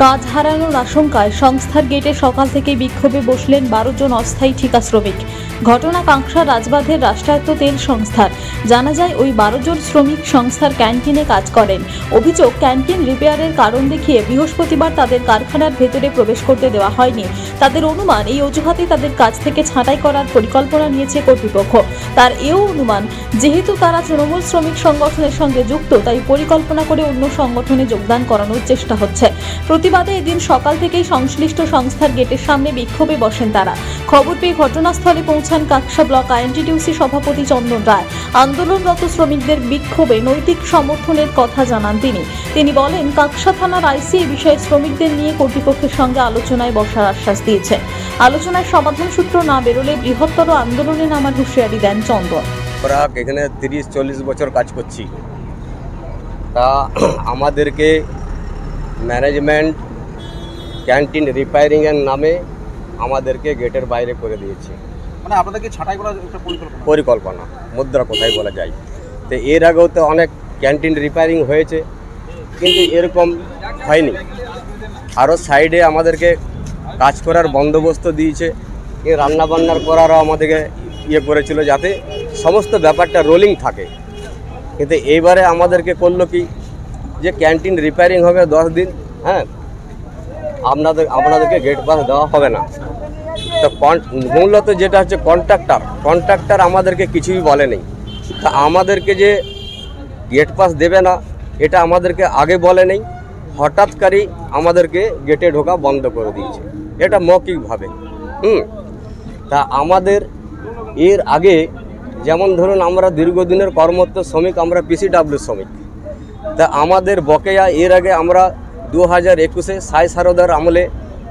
কাজ হারানোর আশঙ্কায় সংস্থার গেটে সকাল থেকে বিক্ষোভে বসলেন 12 জন অস্থায়ী ঠিকা শ্রমিক। ঘটনা কাঁকসা রাজবাঁধের রাষ্ট্রায়ত্ত তেল সংস্থার। জানা যায় ওই 12 জন শ্রমিক সংস্থার ক্যান্টিনে কাজ করেন। অভিযোগ, ক্যান্টিন রিপেয়ারের কারণ দেখিয়ে বৃহস্পতিবার তাদের কারখানার ভেতরে প্রবেশ করতে দেওয়া হয়নি। তাদের অনুমান, এই অজুহাতে তাদের কাজ থেকে ছাঁটাই করার পরিকল্পনা নিয়েছে কর্তৃপক্ষ। তার এও অনুমান, যেহেতু তারা তৃণমূল শ্রমিক সংগঠনের সঙ্গে যুক্ত, তাই পরিকল্পনা করে অন্য সংগঠনে যোগদান করানোর চেষ্টা হচ্ছে। প্রতিবাদে এদিন সকাল থেকেই সংশ্লিষ্ট সংস্থার গেটের সামনে বিক্ষোভে বসেন তারা। খবর পেয়ে ঘটনাস্থলে পৌঁছান কাঁকসা ব্লক আইএনটিটিউসি সভাপতি চন্দন রায়। আন্দোলনরত শ্রমিকদের বিক্ষোভে নৈতিক সমর্থনের কথা জানান তিনি বলেন, কাঁকসা থানার আইসি এই বিষয়ে শ্রমিকদের নিয়ে কর্তৃপক্ষের সঙ্গে আলোচনায় বসার আশ্বাস দিয়েছেন। আলোচনায় সমাধান সূত্র না বেরোলে বৃহত্তর আন্দোলনে নামার হুঁশিয়ারি দেন চন্দন। আমরা এখানে 30-40 বছর কাজ করছি, তা আমাদেরকে ম্যানেজমেন্ট ক্যান্টিন রিপেয়ারিংয়ের নামে আমাদেরকে গেটের বাইরে করে দিয়েছে। মানে আপনাদেরকে ছাঁটাই করার একটা পরিকল্পনা মুদ্রা কোথায় বলা যায়। তো এর আগেও তো অনেক ক্যান্টিন রিপেয়ারিং হয়েছে, কিন্তু এরকম হয়নি। আরও সাইডে আমাদেরকে কাজ করার বন্দোবস্ত দিয়েছে, রান্নাবান্নার করারও আমাদেরকে করেছিল যাতে সমস্ত ব্যাপারটা রোলিং থাকে। কিন্তু এইবারে আমাদেরকে করলো কি, যে ক্যান্টিন রিপেয়ারিং হবে 10 দিন, হ্যাঁ, আপনাদেরকে গেট পাস দেওয়া হবে না। তো মূলত যেটা হচ্ছে কন্ট্রাক্টর আমাদেরকে কিছুই বলেনি। তা আমাদেরকে যে গেট পাস দেবে না, এটা আমাদেরকে আগে বলে নেই, হঠাৎকারই আমাদেরকে গেটে ঢোকা বন্ধ করে দিয়েছে, এটা মৌখিকভাবে। তা আমাদের এর আগে যেমন ধরুন, আমরা দীর্ঘদিনের কর্মরত শ্রমিক, আমরা পিসিডাব্লিউ শ্রমিক। তা আমাদের বকেয়া এর আগে আমরা 2021-এ সাই সারদার আমলে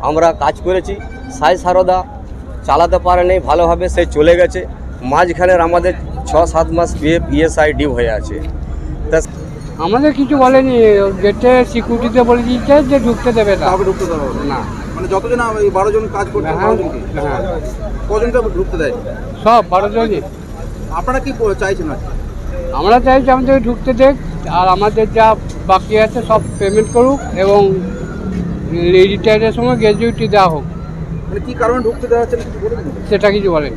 আমরা কাজ করেছি। সাই সারদা চালাতে পারেনি ভালোভাবে, সে চলে গেছে। মাঝখানের আমাদের 6-7 মাস পিএফ ইএসআই ডিউ হয়ে আছে। তা আমাদের কিছু বলেনি, গেটে সিকিউরিটিতে বলে দিয়েছে যে ঢুকতে দেবে না। ঢুকতে দেবে না মানে যতজন 12 জন কাজ করছে, হ্যাঁ, কজনকে ঢুকতে দেয়? সব 12 জনই। আপনারা কি চাইছেন? আমরা চাইছি আমাদের ঢুকতে দেখ, আর আমাদের যা বাকি আছে সব পেমেন্ট করুক, এবং রিটায়ারের সময় গ্র্যাজুইটি দেওয়া হোক। মানে কি কারণে ঢুকতে দেওয়া হচ্ছে কিছু বলেন? সেটা কিছু বলেন।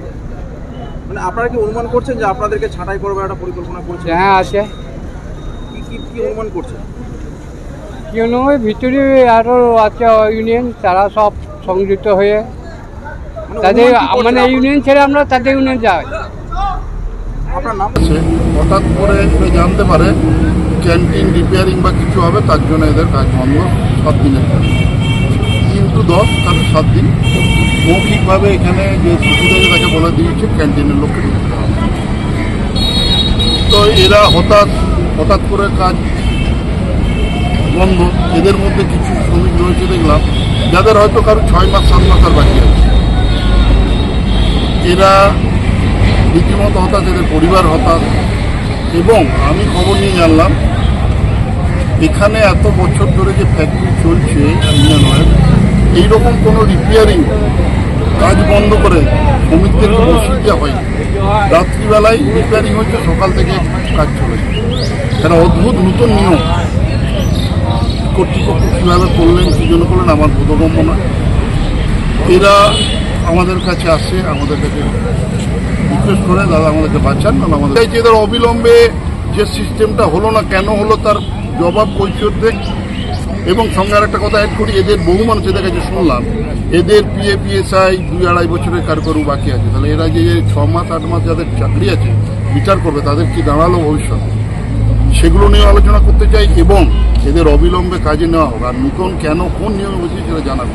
মানে আপনারা কি অনুমান করছেন যে আপনাদেরকে ছাঁটাই করবার একটা পরিকল্পনা করছে? হ্যাঁ, আছে। কি অনুমান করছেন? কি অনুমান? ভিতরে আরও আছে ইউনিয়ন, তারা সব সংযুক্ত হয়ে তাদের, মানে ইউনিয়ন ছেড়ে আমরা তাদের ইউনিয়ন যাই। আপনার নাম? হঠাৎ করে জানতে পারে ক্যান্টিন রিপেয়ারিং বা কিছু হবে, তার জন্য এদের কাজ বন্ধ 7 দিনের কাজ, কিন্তু 10 তাদের 7 দিন মৌখিকভাবে এখানে যে সুবিধা তাকে বলে দিয়েছে ক্যান্টিনের লোককে ঢুকতে হবে। তো এরা হঠাৎ করে কাজ বন্ধ। এদের মধ্যে কিছু শ্রমিক রয়েছে দেখলাম, যাদের হয়তো কারো 6 মাস 7 মাস আর বাকি আছে। এরা রীতিমতো হতাশ, এদের পরিবার হতাশ। এবং আমি খবর নিয়ে জানলাম, এখানে এত বছর ধরে যে ফ্যাক্টরি চলছে ইন্ডিয়ান অয়েল, এইরকম কোনো রিপেয়ারিং কাজ বন্ধ করে শ্রমিকদেরকে বসিয়ে দেওয়া হয়নি। রাত্রিবেলায় রিপেয়ারিং হচ্ছে, সকাল থেকে কাজ চলেছে। এটা অদ্ভুত নতুন নিয়ম। কর্তৃপক্ষ কীভাবে করলেন, কী জন্য করলেন, আমার বোধগম্য নয়। এরা আমাদের কাছে আসে, আমাদের কাছে রিকোয়েস্ট করে, দাদা আমাদেরকে বাঁচান। না আমাদের চাইছে এদের অবিলম্বে যে সিস্টেমটা হলো না, কেন হলো তার জবাব কৈফিয়ত দেখ। এবং সঙ্গে আর একটা কথা অ্যাড করি, এদের বহু মানুষ এদের কাছে শুনলাম এদের পিএফ-ইএসআই 2-2.5 বছরের কারকরু বাকি আছে। তাহলে এরা যে 6 মাস 8 মাস যাদের চাকরি আছে বিচার করবে, তাদের কি দাঁড়ালো ভবিষ্যৎ, সেগুলো নিয়ে আলোচনা করতে চাই। এবং এদের অবিলম্বে কাজে নেওয়া হোক। আর নতুন কেন কোন নিয়মে বসেছে সেটা জানার,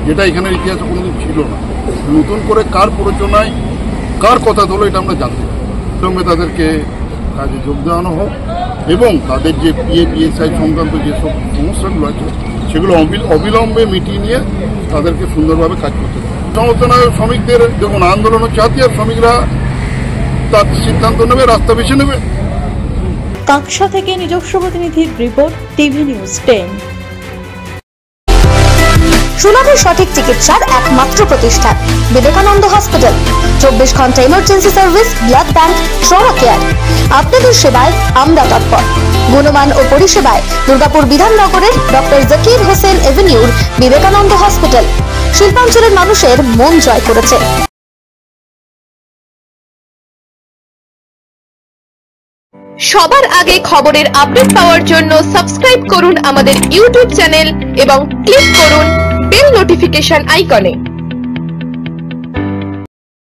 যেটা এখানের ইতিহাসে কোনোদিন ছিল না। নতুন করে কার প্ররোচনায় কার কথা হলো এটা আমরা জানতে পারি। অবিলম্বে তাদেরকে কাজে যোগ দেওয়ানো হোক, এবং তাদের যে পিএফ-ইএসআই সংক্রান্ত যেসব সমস্যাগুলো আছে সেগুলো অবিলম্বে মিটিয়ে নিয়ে তাদেরকে সুন্দরভাবে কাজ করতে হবে। সমর্থনায় শ্রমিকদের যখন আন্দোলন হচ্ছে, আর শ্রমিকরা তার সিদ্ধান্ত নেবে, রাস্তা বেছে নেবে। কাঁকসা থেকে নিজস্ব প্রতিনিধির রিপোর্ট, টিভি নিউজ 10। সুলভের সঠিক চিকিৎসার একমাত্র প্রতিষ্ঠান বিবেকানন্দ হসপিটাল। 24 ঘন্টা emergency service, blood bank, trauma care. আপনাদের সেবায় আমরা তৎপর। গুণমান ও পরিষেবায় দুর্গাপুর বিধাননগরের ডক্টর জাকির হোসেন এভিনিউর বিবেকানন্দ হসপিটাল শিল্পাঞ্চলের মানুষের মন জয় করেছে। সবার আগে খবরের আপডেট পাওয়ার জন্য সাবস্ক্রাইব করুন আমাদের ইউটিউব চ্যানেল এবং ক্লিক করুন বেল নোটিফিকেশন আইকনে।